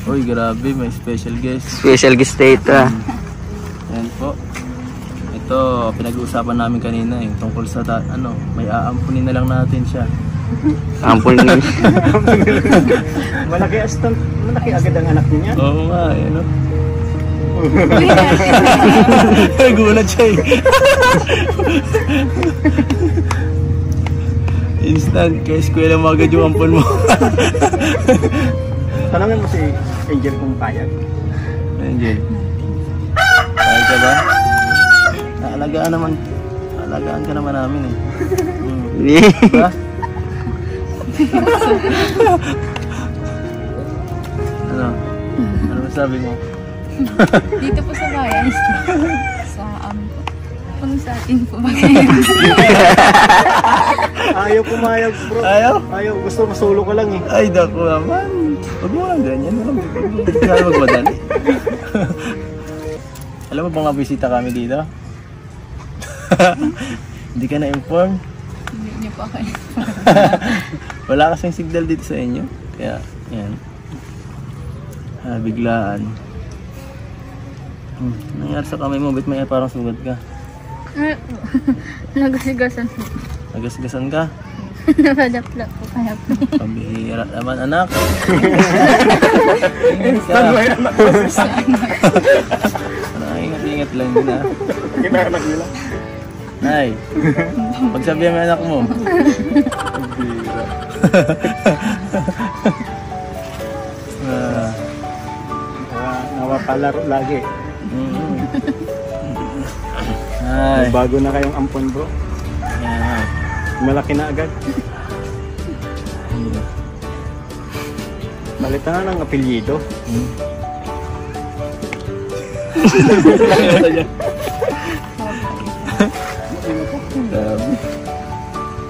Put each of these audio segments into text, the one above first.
Uy, grabe, may special guest. Special guest dito. Ayan po. Ito, pinag-uusapan namin kanina eh, tungkol sa may aampunin na lang natin siya. Ampun. Malaki agad ang anak niya. Oo nga, ano. Gulat siya eh. Instant, kaya eskwela mo agad yung ampun mo. Tanungin mo si Angel kung payag. Angel, kaya ka ba? Alagaan ka naman namin eh. Diba? Ano masabi mo? Dito po sa bayan. Sa kung sa atin po ba? Ayaw pumayag bro. Ayaw, gusto masolo ka lang eh. Ay, dako naman. Huwag mo lang ganyan. Kaya magmadali. Alam mo bang bisita kami dito? Hindi ka na-inform? Hindi niyo po ako Wala kasing signal dito sa inyo. Kaya, yan. Biglaan. Nangyari sa kamay mo, ba't may parang sugat ka? Nagasigasan po. Nagasgasan ka? Napadapla po kaya po. Pambihira naman, anak. Ingat lang din ha. Kinaanak nila. Nay, pagsabihan mo anak mo. Pambihira. Nawapalaro lagi. Ay. Bago na kayong ampon bro. Ay. Malaki na agad. Balita na ng apelyido.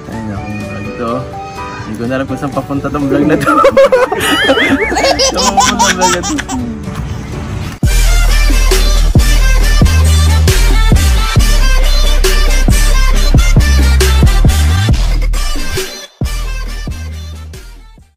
Ay naku, vlog to. Hindi ko na alam kung saan papunta tong vlog na to. Saan papunta vlog na to.